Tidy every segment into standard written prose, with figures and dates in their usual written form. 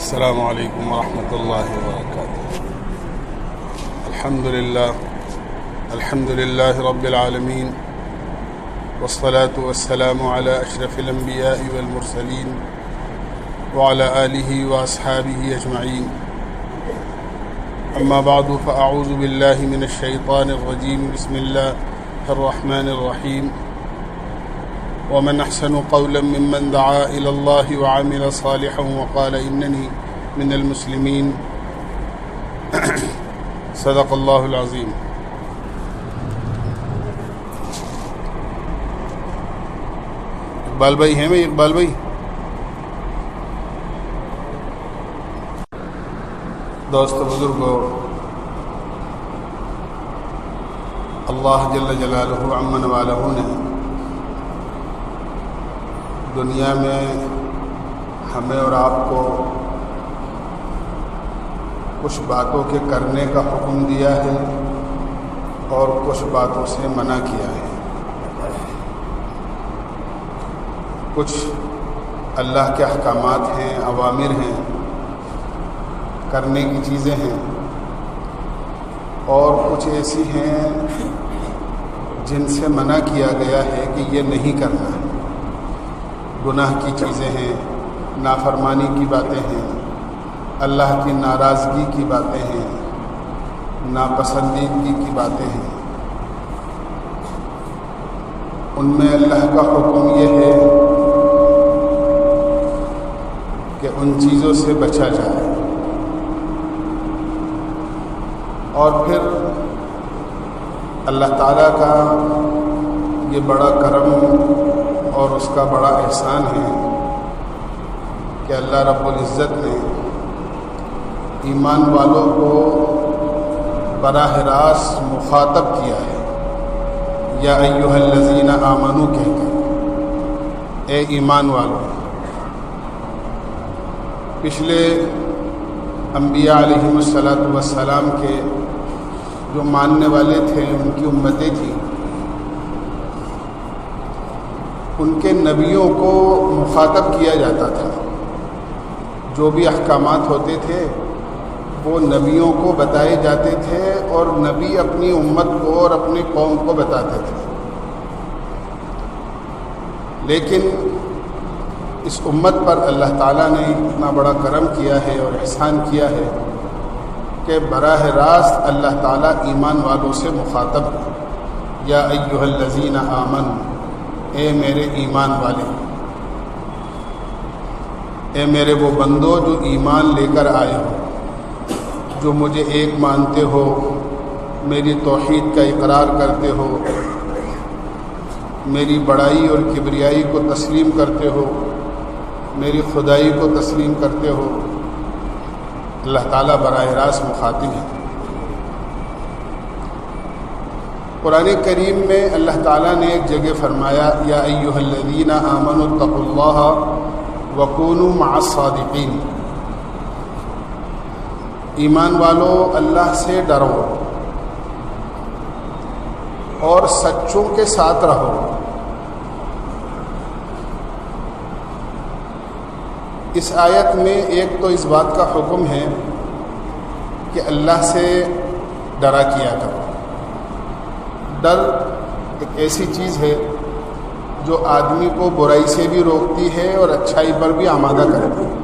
السلام علیکم ورحمۃ اللہ وبرکاتہ۔ الحمد للہ رب العالمین، والصلاة والسلام علی اشرف الانبیاء والمرسلین وعلی آلہ واصحابہ اجمعین، اما بعد فاعوذ باللہ من الشیطان الرجیم، بسم اللہ الرحمن الرحیم۔ ومن احسن قولا ممن دعا الى الله وعمل صالحا وقال انني من المسلمين، صدق اللہ العظیم۔ اقبال بھائی ہیں بھائی؟ اقبال بھائی دوست بزرگوں، اللہ جل جلالہ عمن والہ نے دنیا میں ہمیں اور آپ کو کچھ باتوں کے کرنے کا حکم دیا ہے اور کچھ باتوں سے منع کیا ہے۔ کچھ اللہ کے احکامات ہیں، اوامر ہیں، کرنے کی چیزیں ہیں، اور کچھ ایسی ہیں جن سے منع کیا گیا ہے کہ یہ نہیں کرنا ہے۔ گناہ کی چیزیں ہیں، نافرمانی کی باتیں ہیں، اللہ کی ناراضگی کی باتیں ہیں، ناپسندیدگی کی باتیں ہیں۔ ان میں اللہ کا حکم یہ ہے کہ ان چیزوں سے بچا جائے، اور پھر اللہ تعالیٰ کا یہ بڑا کرم اور اس کا بڑا احسان ہے کہ اللہ رب العزت نے ایمان والوں کو براہ راست مخاطب کیا ہے، یا ایھا الذین آمنوا کہہ کر، اے ایمان والوں۔ پچھلے انبیاء علیہم السلام کے جو ماننے والے تھے، ان کی امتیں تھیں، ان کے نبیوں کو مخاطب کیا جاتا تھا۔ جو بھی احکامات ہوتے تھے وہ نبیوں کو بتائے جاتے تھے، اور نبی اپنی امت کو اور اپنی قوم کو بتاتے تھے۔ لیکن اس امت پر اللہ تعالیٰ نے اتنا بڑا کرم کیا ہے اور احسان کیا ہے کہ براہ راست اللہ تعالیٰ ایمان والوں سے مخاطب ہے، یا ایھا الذین آمنوا، اے میرے ایمان والے، اے میرے وہ بندو جو ایمان لے کر آئے ہو، جو مجھے ایک مانتے ہو، میری توحید کا اقرار کرتے ہو، میری بڑائی اور کبریائی کو تسلیم کرتے ہو، میری خدائی کو تسلیم کرتے ہو۔ اللہ تعالیٰ براہ راست مخاطب ہے۔ قرآن کریم میں اللہ تعالیٰ نے ایک جگہ فرمایا، یا ایھا الذین آمنوا اتقوا اللہ وکونوا مع الصادقین، ایمان والو اللہ سے ڈرو اور سچوں کے ساتھ رہو۔ اس آیت میں ایک تو اس بات کا حکم ہے کہ اللہ سے ڈرا کیا کرو۔ ڈر ایک ایسی چیز ہے جو آدمی کو برائی سے بھی روکتی ہے اور اچھائی پر بھی آمادہ کرتی ہے۔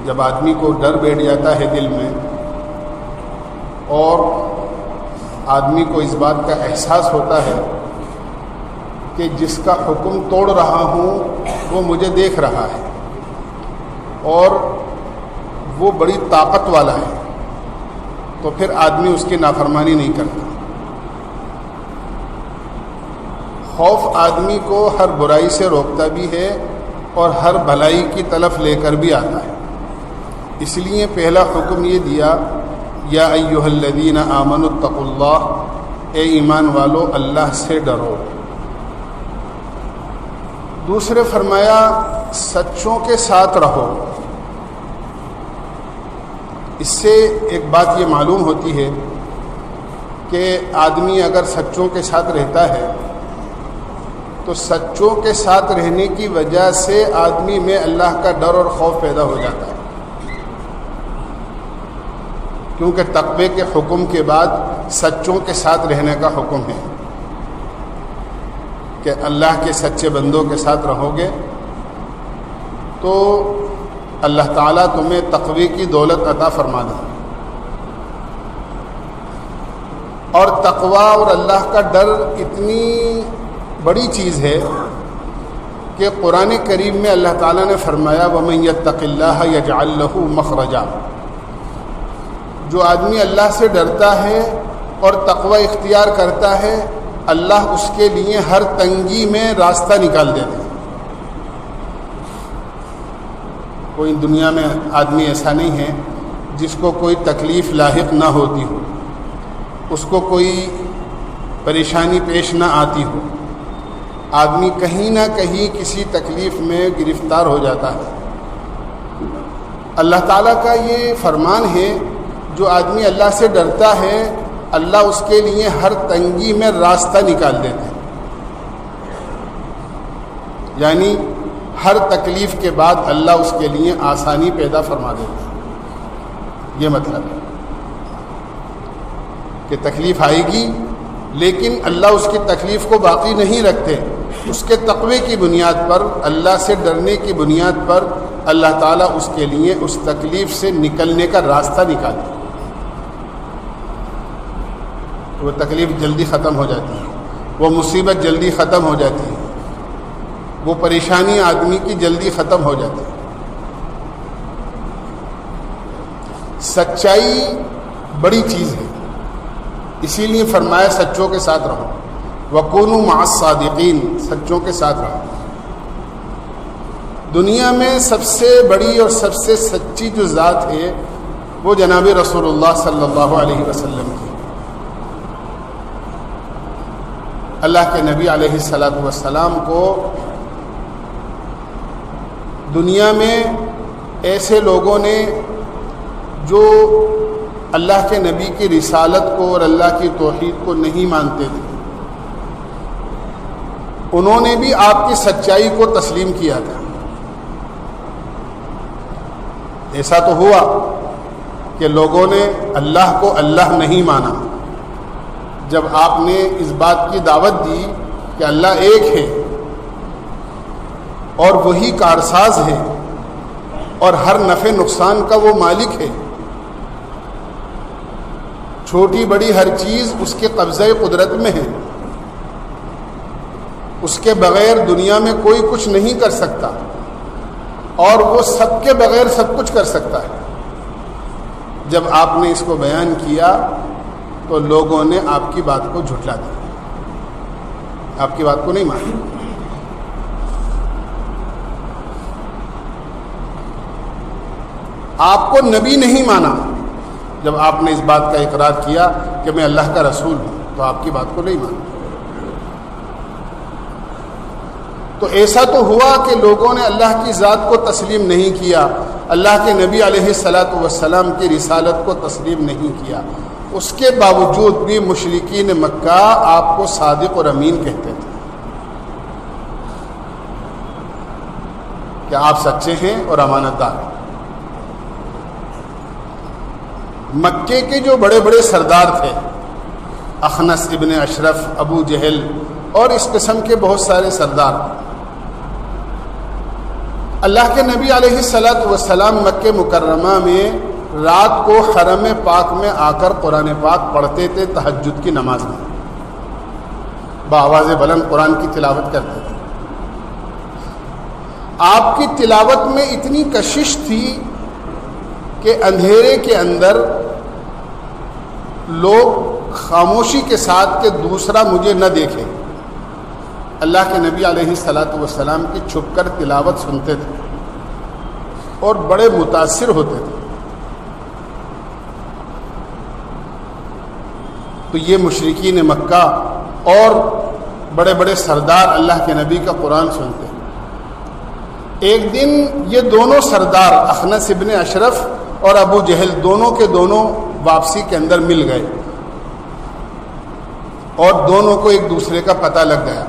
جب آدمی کو ڈر بیٹھ جاتا ہے دل میں، اور آدمی کو اس بات کا احساس ہوتا ہے کہ جس کا حکم توڑ رہا ہوں وہ مجھے دیکھ رہا ہے اور وہ بڑی طاقت والا ہے، تو پھر آدمی اس کی نافرمانی نہیں کرتا۔ خوف آدمی کو ہر برائی سے روکتا بھی ہے اور ہر بھلائی کی طرف لے کر بھی آتا ہے۔ اس لیے پہلا حکم یہ دیا، یا ایھا الذین آمنوا اتقوا اللہ، اے ایمان والو اللہ سے ڈرو۔ دوسرے فرمایا سچوں کے ساتھ رہو۔ اس سے ایک بات یہ معلوم ہوتی ہے کہ آدمی اگر سچوں کے ساتھ رہتا ہے تو سچوں کے ساتھ رہنے کی وجہ سے آدمی میں اللہ کا ڈر اور خوف پیدا ہو جاتا ہے، کیونکہ تقوی کے حکم کے بعد سچوں کے ساتھ رہنے کا حکم ہے کہ اللہ کے سچے بندوں کے ساتھ رہو گے تو اللہ تعالیٰ تمہیں تقوی کی دولت عطا فرما دے. اور تقوی اور اللہ کا ڈر اتنی بڑی چیز ہے کہ قرآن کریم میں اللہ تعالیٰ نے فرمایا وَمَن يَتَّقِ اللَّهَ يَجْعَل لَّهُ مَخْرَجًا، جو آدمی اللہ سے ڈرتا ہے اور تقوی اختیار کرتا ہے اللہ اس کے لیے ہر تنگی میں راستہ نکال دیتا ہے. کوئی دنیا میں آدمی ایسا نہیں ہے جس کو کوئی تکلیف لاحق نہ ہوتی ہو، اس کو کوئی پریشانی پیش نہ آتی ہو. آدمی کہیں نہ کہیں کسی تکلیف میں گرفتار ہو جاتا ہے. اللہ تعالیٰ کا یہ فرمان ہے جو آدمی اللہ سے ڈرتا ہے اللہ اس کے لیے ہر تنگی میں راستہ نکال دیتے ہیں، یعنی ہر تکلیف کے بعد اللہ اس کے لیے آسانی پیدا فرما دیتے ہیں. یہ مطلب ہے کہ تکلیف آئے گی لیکن اللہ اس کی تکلیف کو باقی نہیں رکھتے، اس کے تقوی کی بنیاد پر، اللہ سے ڈرنے کی بنیاد پر اللہ تعالیٰ اس کے لیے اس تکلیف سے نکلنے کا راستہ نکالتے. وہ تکلیف جلدی ختم ہو جاتی ہے، وہ مصیبت جلدی ختم ہو جاتی ہے، وہ پریشانی آدمی کی جلدی ختم ہو جاتی ہے. سچائی بڑی چیز ہے، اسی لیے فرمایا سچوں کے ساتھ رہو، وَكُونُوا مَعَ الصَّادِقِينَ، سچوں کے ساتھ رہو. دنیا میں سب سے بڑی اور سب سے سچی جو ذات ہے وہ جناب رسول اللہ صلی اللہ علیہ وسلم کی. اللہ کے نبی علیہ الصلاۃ والسلام کو دنیا میں ایسے لوگوں نے جو اللہ کے نبی کی رسالت کو اور اللہ کی توحید کو نہیں مانتے تھے، انہوں نے بھی آپ کی سچائی کو تسلیم کیا تھا. ایسا تو ہوا کہ لوگوں نے اللہ کو اللہ نہیں مانا. جب آپ نے اس بات کی دعوت دی کہ اللہ ایک ہے اور وہی کارساز ہے اور ہر نفع نقصان کا وہ مالک ہے، چھوٹی بڑی ہر چیز اس کے قبضہ قدرت میں ہے، اس کے بغیر دنیا میں کوئی کچھ نہیں کر سکتا اور وہ سب کے بغیر سب کچھ کر سکتا ہے. جب آپ نے اس کو بیان کیا تو لوگوں نے آپ کی بات کو جھٹلا دیا، آپ کی بات کو نہیں مانی. آپ کو نبی نہیں مانا. جب آپ نے اس بات کا اقرار کیا کہ میں اللہ کا رسول ہوں تو آپ کی بات کو نہیں مانا. تو ایسا تو ہوا کہ لوگوں نے اللہ کی ذات کو تسلیم نہیں کیا، اللہ کے نبی علیہ الصلاۃ والسلام کی رسالت کو تسلیم نہیں کیا. اس کے باوجود بھی مشرکین مکہ آپ کو صادق اور امین کہتے تھے کہ آپ سچے ہیں اور امانت دار ہیں. مکے کے جو بڑے بڑے سردار تھے، اخنس ابن اشرف، ابو جہل اور اس قسم کے بہت سارے سردار، اللہ کے نبی علیہ الصلاۃ والسلام مکہ مکرمہ میں رات کو حرم پاک میں آ کر قرآن پاک پڑھتے تھے. تہجد کی نماز میں بآواز بلند قرآن کی تلاوت کرتے تھے. آپ کی تلاوت میں اتنی کشش تھی کہ اندھیرے کے اندر لوگ خاموشی کے ساتھ کہ دوسرا مجھے نہ دیکھے، اللہ کے نبی علیہ الصلاۃ والسلام کی چھپ کر تلاوت سنتے تھے اور بڑے متاثر ہوتے تھے. تو یہ مشرکین مکہ اور بڑے بڑے سردار اللہ کے نبی کا قرآن سنتے ہیں. ایک دن یہ دونوں سردار اخنس ابن اشرف اور ابو جہل دونوں کے دونوں واپسی کے اندر مل گئے اور دونوں کو ایک دوسرے کا پتہ لگ گیا.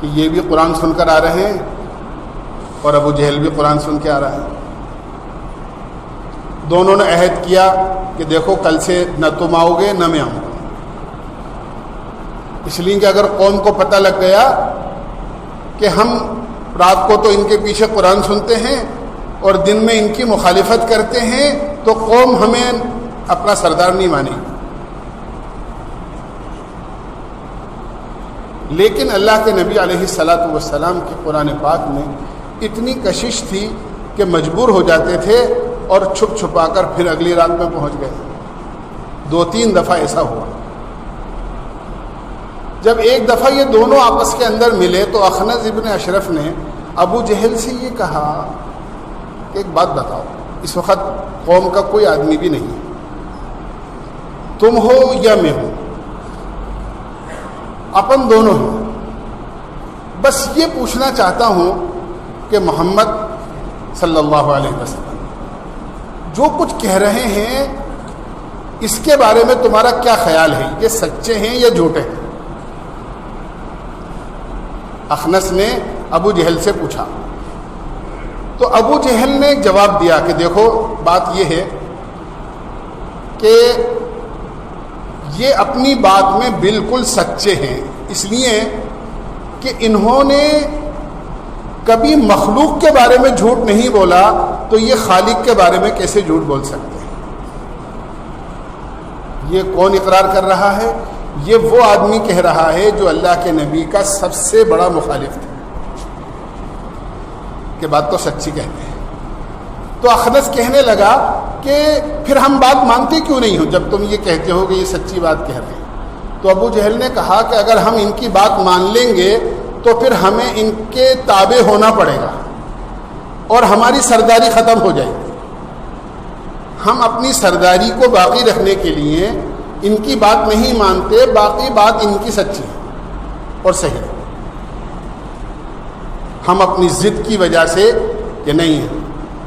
کہ یہ بھی قرآن سن کر آ رہے ہیں اور ابو جہل بھی قرآن سن کے آ رہا ہے. دونوں نے عہد کیا کہ دیکھو کل سے نہ تم آؤ گے نہ میں آؤں گا، اس لیے کہ اگر قوم کو پتہ لگ گیا کہ ہم رات کو تو ان کے پیچھے قرآن سنتے ہیں اور دن میں ان کی مخالفت کرتے ہیں تو قوم ہمیں اپنا سردار نہیں مانے گی. لیکن اللہ کے نبی علیہ الصلاۃ والسلام کی قرآن پاک میں اتنی کشش تھی کہ مجبور ہو جاتے تھے اور چھپ چھپا کر پھر اگلی رات میں پہنچ گئے. 2-3 دفعہ ایسا ہوا. جب ایک دفعہ یہ دونوں آپس کے اندر ملے تو اخنس ابن اشرف نے ابو جہل سے یہ کہا کہ ایک بات بتاؤ، اس وقت قوم کا کوئی آدمی بھی نہیں، تم ہو یا میں ہوں، اپن دونوں ہیں، بس یہ پوچھنا چاہتا ہوں کہ محمد صلی اللہ علیہ وسلم جو کچھ کہہ رہے ہیں اس کے بارے میں تمہارا کیا خیال ہے، یہ سچے ہیں یا جھوٹے ہیں؟ اخنس نے ابو جہل سے پوچھا تو ابو جہل نے جواب دیا کہ دیکھو بات یہ ہے کہ یہ اپنی بات میں بالکل سچے ہیں، اس لیے کہ انہوں نے کبھی مخلوق کے بارے میں جھوٹ نہیں بولا تو یہ خالق کے بارے میں کیسے جھوٹ بول سکتے ہیں؟ یہ کون اقرار کر رہا ہے؟ یہ وہ آدمی کہہ رہا ہے جو اللہ کے نبی کا سب سے بڑا مخالف تھا، کہ بات تو سچی کہتے ہیں. تو اخنس کہنے لگا کہ پھر ہم بات مانتے کیوں نہیں ہو جب تم یہ کہتے ہو کہ یہ سچی بات کہہ رہے ہیں؟ تو ابو جہل نے کہا کہ اگر ہم ان کی بات مان لیں گے تو پھر ہمیں ان کے تابع ہونا پڑے گا اور ہماری سرداری ختم ہو جائے گی. ہم اپنی سرداری کو باقی رکھنے کے لیے ان کی بات نہیں مانتے، باقی بات ان کی سچی ہے اور صحیح ہے. ہم اپنی ضد کی وجہ سے کہ نہیں ہے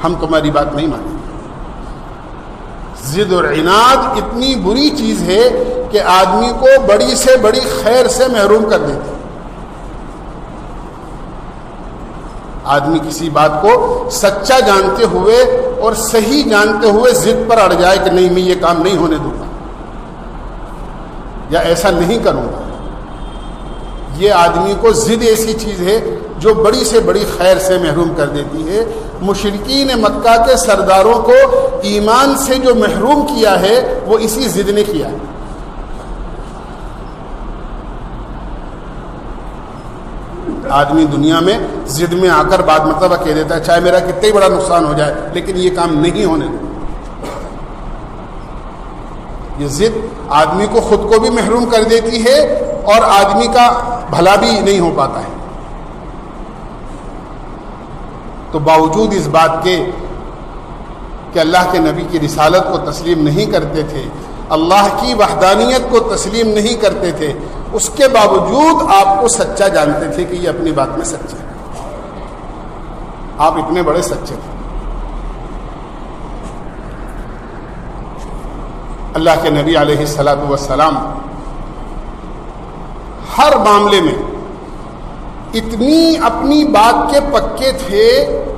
ہم تمہاری بات نہیں مانیں. ضد اور عناد اتنی بری چیز ہے کہ آدمی کو بڑی سے بڑی خیر سے محروم کر دیتی ہے. آدمی کسی بات کو سچا جانتے ہوئے اور صحیح جانتے ہوئے ضد پر اڑ جائے کہ نہیں میں یہ کام نہیں ہونے دوں گا یا ایسا نہیں کروں گا، یہ آدمی کو ضد ایسی چیز ہے جو بڑی سے بڑی خیر سے محروم کر دیتی ہے. مشرکین مکہ کے سرداروں کو ایمان سے جو محروم کیا ہے وہ اسی ضد نے کیا ہے. آدمی دنیا میں ضد میں آ کر بات مطلب کہہ دیتا ہے چاہے میرا کتنا ہی بڑا نقصان ہو جائے لیکن یہ کام نہیں ہونے دیں. یہ ضد آدمی کو خود کو بھی محروم کر دیتی ہے اور آدمی کا بھلا بھی نہیں ہو پاتا ہے. تو باوجود اس بات کے کہ اللہ کے نبی کی رسالت کو تسلیم نہیں کرتے تھے، اللہ کی وحدانیت کو تسلیم نہیں کرتے تھے، اس کے باوجود آپ کو سچا جانتے تھے کہ یہ اپنی بات میں سچے ہیں. آپ اتنے بڑے سچے تھے. اللہ کے نبی علیہ الصلاۃ والسلام ہر معاملے میں اتنی اپنی بات کے پکے تھے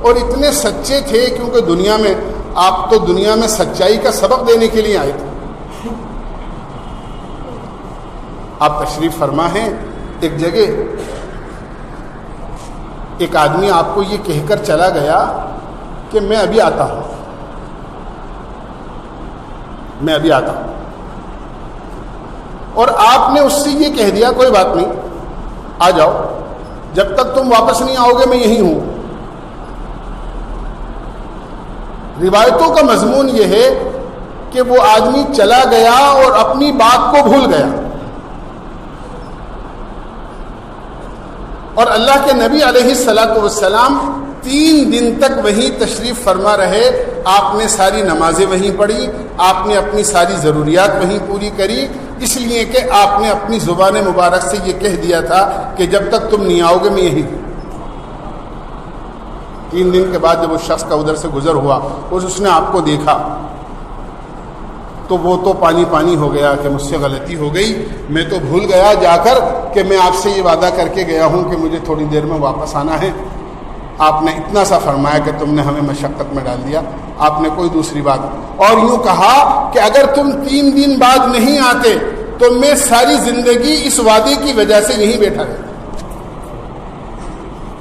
اور اتنے سچے تھے کیونکہ دنیا میں آپ تو دنیا میں سچائی کا سبق دینے کے لیے آئے تھے. آپ تشریف فرما ہیں ایک جگہ، ایک آدمی آپ کو یہ کہہ کر چلا گیا کہ میں ابھی آتا ہوں، میں ابھی آتا ہوں، اور آپ نے اس سے یہ کہہ دیا کوئی بات نہیں آ جاؤ، جب تک تم واپس نہیں آؤ گے میں یہی ہوں. روایتوں کا مضمون یہ ہے کہ وہ آدمی چلا گیا اور اپنی بات کو بھول گیا، اور اللہ کے نبی علیہ الصلاۃ والسلام 3 دن تک وہیں تشریف فرما رہے. آپ نے ساری نمازیں وہیں پڑھی، آپ نے اپنی ساری ضروریات وہیں پوری کری، اس لیے کہ آپ نے اپنی زبان مبارک سے یہ کہہ دیا تھا کہ جب تک تم نہیں آؤ گے میں یہی ہوں. 3 دن کے بعد جب اس شخص کا ادھر سے گزر ہوا اور اس نے آپ کو دیکھا تو وہ تو پانی پانی ہو گیا کہ مجھ سے غلطی ہو گئی، میں تو بھول گیا جا کر کہ میں آپ سے یہ وعدہ کر کے گیا ہوں کہ مجھے تھوڑی دیر میں واپس آنا ہے، آپ نے اتنا سا فرمایا کہ تم نے ہمیں مشقت میں ڈال دیا، آپ نے کوئی دوسری بات، اور یوں کہا کہ اگر تم 3 دن بعد نہیں آتے تو میں ساری زندگی اس وعدے کی وجہ سے یہیں بیٹھا رہتا،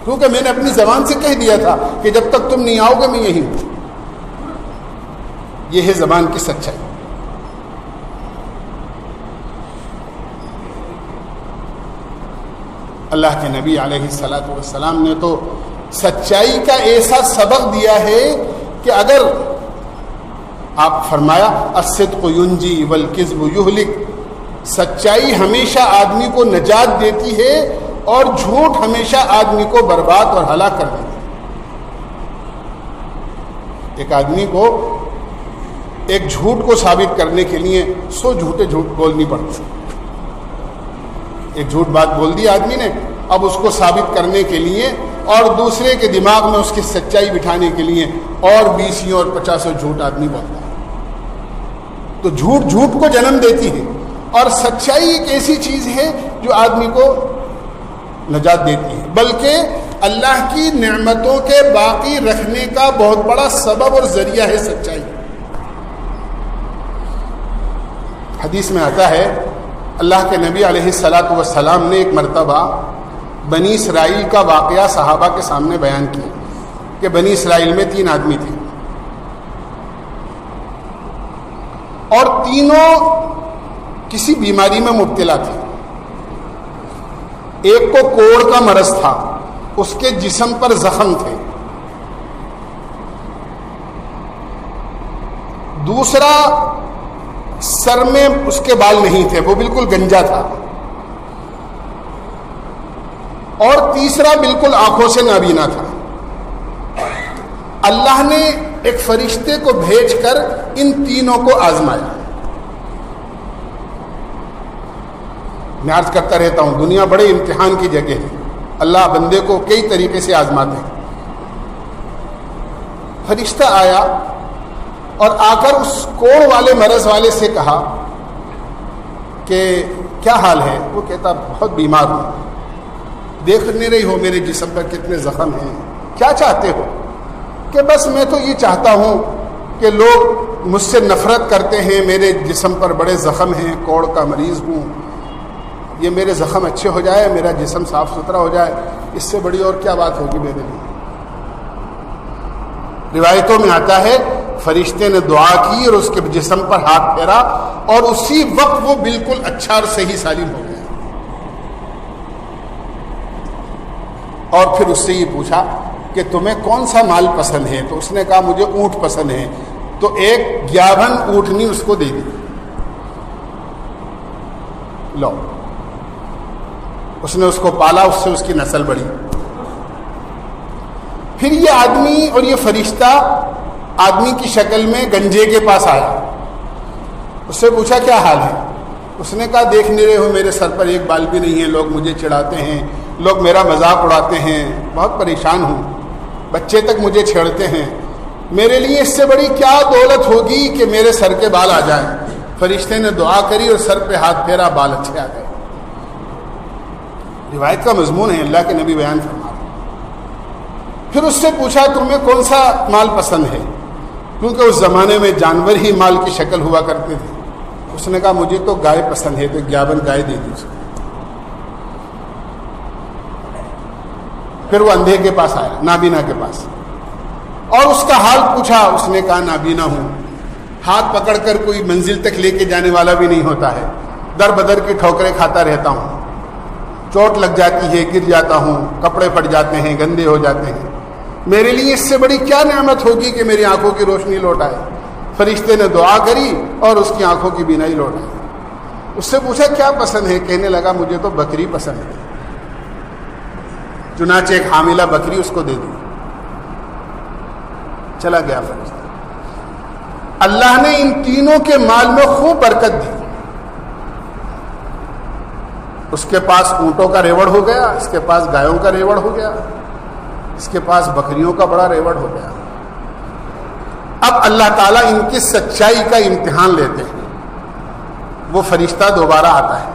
کیونکہ میں نے اپنی زبان سے کہہ دیا تھا کہ جب تک تم نہیں آؤ گے میں یہیں ہوں۔ یہ ہے زبان کی سچائی۔ اللہ کے نبی علیہ الصلاۃ والسلام نے تو سچائی کا ایسا سبق دیا ہے کہ اگر آپ فرمایا الصدق ینجی والکذب یہلک، سچائی ہمیشہ آدمی کو نجات دیتی ہے اور جھوٹ ہمیشہ آدمی کو برباد اور ہلاک کر دیتی ہے۔ ایک آدمی کو ایک جھوٹ کو ثابت کرنے کے لیے 100 جھوٹے جھوٹ بولنی پڑتی، ایک جھوٹ بات بول دی آدمی نے، اب اس کو ثابت کرنے کے لیے اور دوسرے کے دماغ میں اس کی سچائی بٹھانے کے لیے اور 20 اور 50 جھوٹ آدمی بولتا ہے۔ تو جھوٹ جھوٹ کو جنم دیتی ہے، اور سچائی ایک ایسی چیز ہے جو آدمی کو نجات دیتی ہے، بلکہ اللہ کی نعمتوں کے باقی رکھنے کا بہت بڑا سبب اور ذریعہ ہے سچائی۔ حدیث میں آتا ہے اللہ کے نبی علیہ الصلاۃ والسلام نے ایک مرتبہ بنی اسرائیل کا واقعہ صحابہ کے سامنے بیان کیا کہ بنی اسرائیل میں 3 آدمی تھے اور تینوں کسی بیماری میں مبتلا تھے۔ ایک کو کوڑ کا مرض تھا، اس کے جسم پر زخم تھے، دوسرا سر میں اس کے بال نہیں تھے، وہ بالکل گنجا تھا، اور تیسرا بالکل آنکھوں سے نابینا تھا۔ اللہ نے ایک فرشتے کو بھیج کر ان تینوں کو آزمایا۔ میں عرض کرتا رہتا ہوں دنیا بڑے امتحان کی جگہ ہے، اللہ بندے کو کئی طریقے سے آزماتے ہیں۔ فرشتہ آیا اور آ کر اس کوڑ والے مرض والے سے کہا کہ کیا حال ہے؟ وہ کہتا بہت بیمار ہوں، دیکھ نہیں رہی ہو میرے جسم پر کتنے زخم ہیں، کیا چاہتے ہو؟ کہ بس میں تو یہ چاہتا ہوں کہ لوگ مجھ سے نفرت کرتے ہیں، میرے جسم پر بڑے زخم ہیں، کوڑ کا مریض ہوں، یہ میرے زخم اچھے ہو جائے، میرا جسم صاف ستھرا ہو جائے، اس سے بڑی اور کیا بات ہوگی میرے لیے۔ روایتوں میں آتا ہے فرشتے نے دعا کی اور اس کے جسم پر ہاتھ پھیرا اور اسی وقت وہ بالکل اچھا اور صحیح سالم ہو گیا۔ اور پھر اس سے یہ پوچھا کہ تمہیں کون سا مال پسند ہے؟ تو اس نے کہا مجھے اونٹ پسند ہے، تو ایک 51 اونٹنی اس کو دے دی، لو۔ اس نے اس کو پالا، اس سے اس کی نسل بڑھی۔ پھر یہ آدمی اور یہ فرشتہ آدمی کی شکل میں گنجے کے پاس آیا، اس سے پوچھا کیا حال ہے؟ اس نے کہا دیکھ نہیں رہے ہو میرے سر پر ایک بال بھی نہیں ہے، لوگ مجھے چڑھاتے ہیں، لوگ میرا مذاق اڑاتے ہیں، بہت پریشان ہوں، بچے تک مجھے چھیڑتے ہیں، میرے لیے اس سے بڑی کیا دولت ہوگی کہ میرے سر کے بال آ جائیں۔ فرشتے نے دعا کری اور سر پہ ہاتھ پھیرا، بال اچھے آ گئے۔ روایت کا مضمون ہے، اللہ کے نبی بیان فرما رہے۔ پھر اس سے پوچھا تمہیں کون سا مال پسند ہے؟ کیونکہ اس زمانے میں جانور ہی مال کی شکل ہوا کرتے تھے۔ اس نے کہا مجھے تو گائے پسند ہے، تو 51 گائے دے دی اس کو۔ پھر وہ اندھے کے پاس آیا، نابینا کے پاس، اور اس کا حال پوچھا۔ اس نے کہا نابینا ہوں، ہاتھ پکڑ کر کوئی منزل تک لے کے جانے والا بھی نہیں ہوتا ہے، در بدر کی ٹھوکریں کھاتا رہتا ہوں، چوٹ لگ جاتی ہے، گر جاتا ہوں، کپڑے پھٹ جاتے ہیں، گندے ہو جاتے ہیں، میرے لیے اس سے بڑی کیا نعمت ہوگی کہ میری آنکھوں کی روشنی لوٹ آئے۔ فرشتے نے دعا کری اور اس کی آنکھوں کی بینائی لوٹ آئی۔ اس سے پوچھا کیا پسند ہے؟ کہنے لگا مجھے تو بکری پسند ہے۔ چنانچہ ایک حاملہ بکری اس کو دے دی، چلا گیا فرشتہ۔ اللہ نے ان تینوں کے مال میں خوب برکت دی۔ اس کے پاس اونٹوں کا ریوڑ ہو گیا، اس کے پاس گایوں کا ریوڑ ہو گیا، اس کے پاس بکریوں کا بڑا ریوڑ ہو گیا۔ اب اللہ تعالیٰ ان کی سچائی کا امتحان لیتے ہیں۔ وہ فرشتہ دوبارہ آتا ہے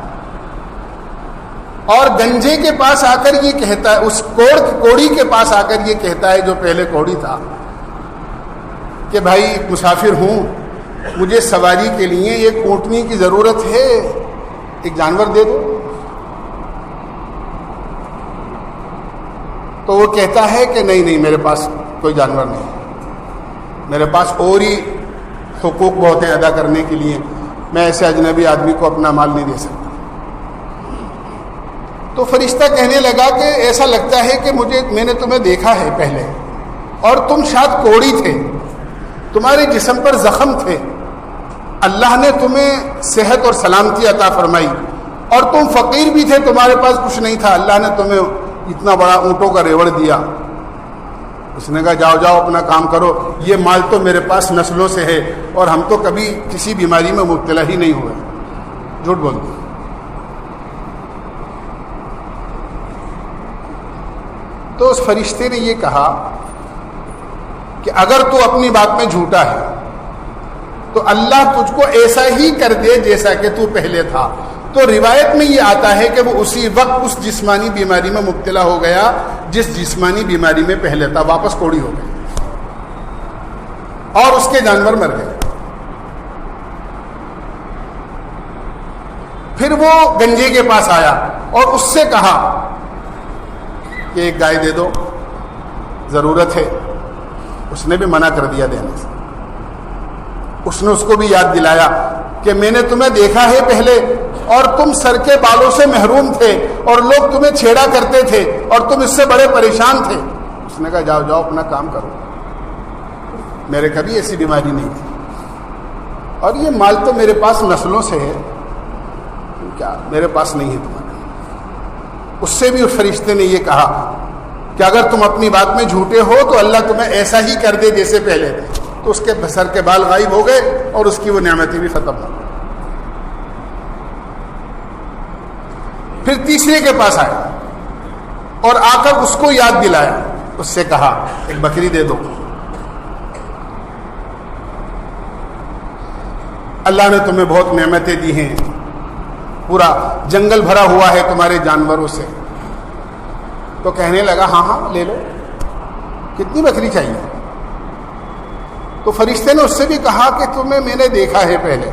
اور گنجے کے پاس آ کر یہ کہتا ہے، اس کوڑی کے پاس آ کر یہ کہتا ہے جو پہلے کوڑی تھا کہ بھائی مسافر ہوں، مجھے سواری کے لیے ایک اونٹنی کی ضرورت ہے، ایک جانور دے دو۔ تو وہ کہتا ہے کہ نہیں میرے پاس کوئی جانور نہیں، میرے پاس اور ہی حقوق بہت ہیں ادا کرنے کے لیے، میں ایسے اجنبی آدمی کو اپنا مال نہیں دے سکتا۔ تو فرشتہ کہنے لگا کہ ایسا لگتا ہے کہ میں نے تمہیں دیکھا ہے پہلے، اور تم شاید کوڑی تھے، تمہارے جسم پر زخم تھے، اللہ نے تمہیں صحت اور سلامتی عطا فرمائی، اور تم فقیر بھی تھے، تمہارے پاس کچھ نہیں تھا، اللہ نے تمہیں اتنا بڑا اونٹوں کا ریوڑ دیا۔ اس نے کہا جاؤ اپنا کام کرو، یہ مال تو میرے پاس نسلوں سے ہے، اور ہم تو کبھی کسی بیماری میں مبتلا ہی نہیں ہوئے۔ جھوٹ بولتے۔ تو اس فرشتے نے یہ کہا کہ اگر تو اپنی بات میں جھوٹا ہے تو اللہ تجھ کو ایسا ہی کر دے جیسا کہ تو پہلے تھا۔ تو روایت میں یہ آتا ہے کہ وہ اسی وقت اس جسمانی بیماری میں مبتلا ہو گیا جس جسمانی بیماری میں پہلے تھا، واپس کوڑی ہو گئی اور اس کے جانور مر گئے۔ پھر وہ گنجے کے پاس آیا اور اس سے کہا کہ ایک گائے دے دو، ضرورت ہے۔ اس نے بھی منع کر دیا دینے سے۔ اس نے اس کو بھی یاد دلایا کہ میں نے تمہیں دیکھا ہے پہلے، اور تم سر کے بالوں سے محروم تھے، اور لوگ تمہیں چھیڑا کرتے تھے، اور تم اس سے بڑے پریشان تھے۔ اس نے کہا جاؤ اپنا کام کرو، میرے کبھی ایسی بیماری نہیں تھی، اور یہ مال تو میرے پاس نسلوں سے ہے، کیا میرے پاس نہیں ہے تمہارے۔ اس سے بھی اس فرشتے نے یہ کہا کہ اگر تم اپنی بات میں جھوٹے ہو تو اللہ تمہیں ایسا ہی کر دے جیسے پہلے تھے۔ تو اس کے سر کے بال غائب ہو گئے اور اس کی وہ نعمتیں بھی ختم ہو گئی۔ پھر تیسرے کے پاس آیا اور آ کر اس کو یاد دلایا، اس سے کہا ایک بکری دے دو۔ اللہ نے تمہیں بہت نعمتیں دی ہیں، پورا جنگل بھرا ہوا ہے تمہارے جانوروں سے۔ تو کہنے لگا ہاں لے لو، کتنی بکری چاہیے؟ تو فرشتے نے اس سے بھی کہا کہ تمہیں میں نے دیکھا ہے پہلے،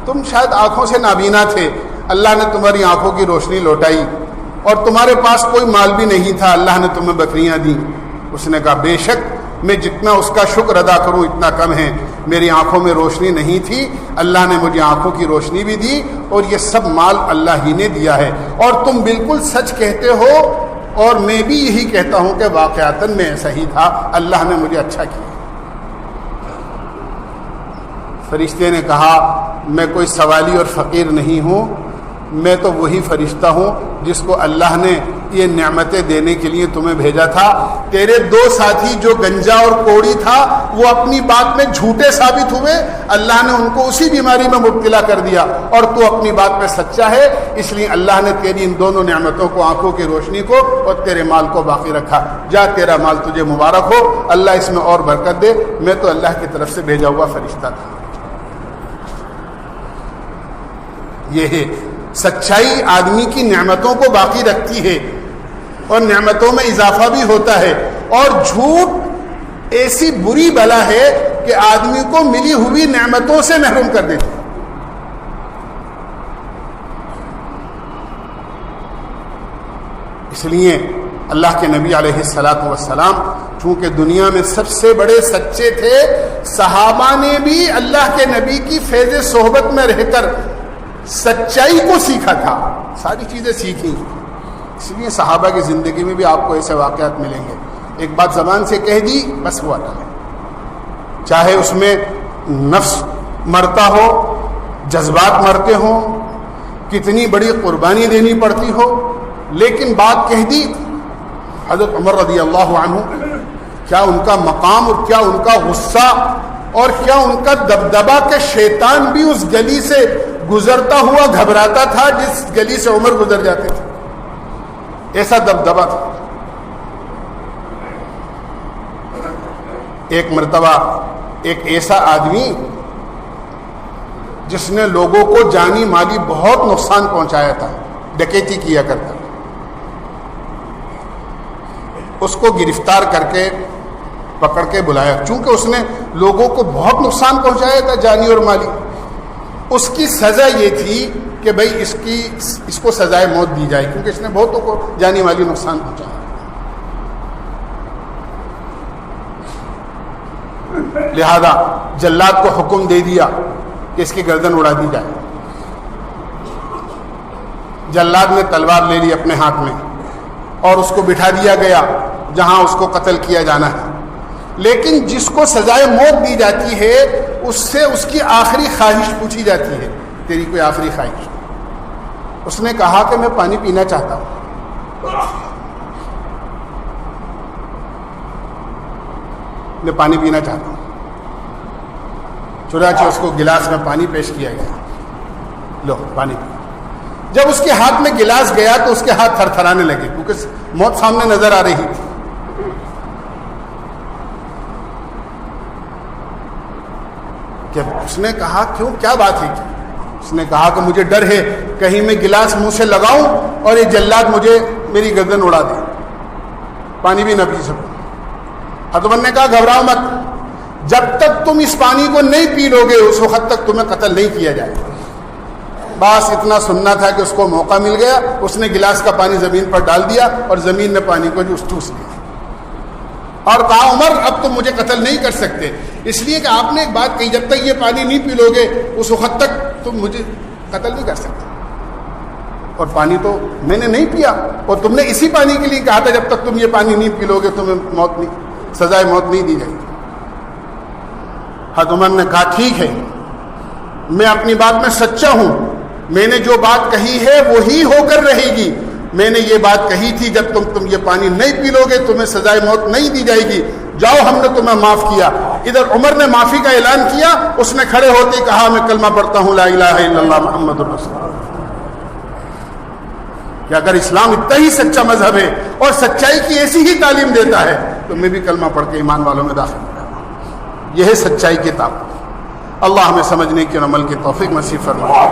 تم شاید آنکھوں سے نابینا تھے، اللہ نے تمہاری آنکھوں کی روشنی لوٹائی، اور تمہارے پاس کوئی مال بھی نہیں تھا، اللہ نے تمہیں بکریاں دیں۔ اس نے کہا بے شک میں جتنا اس کا شکر ادا کروں اتنا کم ہے، میری آنکھوں میں روشنی نہیں تھی، اللہ نے مجھے آنکھوں کی روشنی بھی دی، اور یہ سب مال اللہ ہی نے دیا ہے، اور تم بالکل سچ کہتے ہو، اور میں بھی یہی کہتا ہوں کہ واقعتاً میں ایسا ہی تھا، اللہ نے مجھے اچھا کیا۔ فرشتے نے کہا میں کوئی سوالی اور فقیر نہیں ہوں، میں تو وہی فرشتہ ہوں جس کو اللہ نے یہ نعمتیں دینے کے لیے تمہیں بھیجا تھا۔ تیرے دو ساتھی جو گنجا اور کوڑی تھا وہ اپنی بات میں جھوٹے ثابت ہوئے، اللہ نے ان کو اسی بیماری میں مبتلا کر دیا، اور تو اپنی بات میں سچا ہے، اس لیے اللہ نے تیری ان دونوں نعمتوں کو، آنکھوں کی روشنی کو اور تیرے مال کو باقی رکھا۔ جا تیرا مال تجھے مبارک ہو، اللہ اس میں اور برکت دے، میں تو اللہ کی طرف سے بھیجا ہوا فرشتہ تھا۔ یہ ہے سچائی، آدمی کی نعمتوں کو باقی رکھتی ہے اور نعمتوں میں اضافہ بھی ہوتا ہے، اور جھوٹ ایسی بری بلا ہے کہ آدمی کو ملی ہوئی نعمتوں سے محروم کر دیتی ہے۔ اس لیے اللہ کے نبی علیہ الصلاۃ والسلام چونکہ دنیا میں سب سے بڑے سچے تھے، صحابہ نے بھی اللہ کے نبی کی فیض صحبت میں رہ کر سچائی کو سیکھا تھا، ساری چیزیں سیکھی۔ اس لیے صحابہ کی زندگی میں بھی آپ کو ایسے واقعات ملیں گے، ایک بات زبان سے کہہ دی بس وہ عمل ہے، چاہے اس میں نفس مرتا ہو، جذبات مرتے ہوں، کتنی بڑی قربانی دینی پڑتی ہو، لیکن بات کہہ دی۔ حضرت عمر رضی اللہ عنہ، کیا ان کا مقام اور کیا ان کا غصہ اور کیا ان کا دبدبا کہ شیطان بھی اس گلی سے گزرتا ہوا گھبراتا تھا جس گلی سے عمر گزر جاتے تھے، ایسا دبدبا تھا۔ ایک مرتبہ ایک ایسا آدمی جس نے لوگوں کو جانی مالی بہت نقصان پہنچایا تھا، ڈکیتی کیا کرتا، اس کو گرفتار کر کے پکڑ کے بلایا، چونکہ اس نے لوگوں کو بہت نقصان پہنچایا تھا جانی اور مالی۔ اس کی سزا یہ تھی کہ بھئی اس کو سزائے موت دی جائے، کیونکہ اس نے بہتوں کو جانی مالی نقصان پہنچایا۔ لہذا جلاد کو حکم دے دیا کہ اس کی گردن اڑا دی جائے۔ جلاد نے تلوار لے لی اپنے ہاتھ میں اور اس کو بٹھا دیا گیا جہاں اس کو قتل کیا جانا ہے۔ لیکن جس کو سزائے موت دی جاتی ہے اس سے اس کی آخری خواہش پوچھی جاتی ہے، تیری کوئی آخری خواہش؟ اس نے کہا کہ میں پانی پینا چاہتا ہوں، میں پانی پینا چاہتا ہوں۔ چنانچہ اس کو گلاس میں پانی پیش کیا گیا، لو پانی پی۔ جب اس کے ہاتھ میں گلاس گیا تو اس کے ہاتھ تھر تھرانے لگے، کیونکہ موت سامنے نظر آ رہی تھی۔ کہ اس نے کہا کیوں، کیا بات ہے؟ اس نے کہا کہ مجھے ڈر ہے کہیں میں گلاس منہ سے لگاؤں اور یہ جلاد مجھے میری گردن اڑا دے، پانی بھی نہ پی سکوں۔ حضرت نے کہا گھبراؤ مت، جب تک تم اس پانی کو نہیں پی لو گے اس وقت تک تمہیں قتل نہیں کیا جائے گا۔ بس اتنا سننا تھا کہ اس کو موقع مل گیا، اس نے گلاس کا پانی زمین پر ڈال دیا اور زمین نے پانی کو چوس لیا اور کہا عمر اب تم مجھے قتل نہیں کر سکتے، اس لیے کہ آپ نے ایک بات کہی جب تک یہ پانی نہیں پی لو گے اس وقت تک تم مجھے قتل نہیں کر سکتے، اور پانی تو میں نے نہیں پیا، اور تم نے اسی پانی کے لیے کہا تھا جب تک تم یہ پانی نہیں پی لو گے تمہیں سزائے موت نہیں دی جائے گی۔ حضرت عمر نے کہا ٹھیک ہے، میں اپنی بات میں سچا ہوں، میں نے جو بات کہی ہے وہی ہو کر رہے گی۔ میں نے یہ بات کہی تھی جب تم یہ پانی نہیں پی لو گے تمہیں سزائے موت نہیں دی جائے گی، جاؤ ہم نے تمہیں معاف کیا۔ ادھر عمر نے معافی کا اعلان کیا، اس نے کھڑے ہوتے کہا میں کلمہ پڑھتا ہوں لا الہ الا اللہ محمد رسول اللہ۔ کہ اگر اسلام اتنا ہی سچا مذہب ہے اور سچائی کی ایسی ہی تعلیم دیتا ہے تو میں بھی کلمہ پڑھ کے ایمان والوں میں داخل ہوں گا۔ یہ ہے سچائی کی طاقت۔ اللہ ہمیں سمجھنے کی اور عمل کی توفیق نصیب فرمائے۔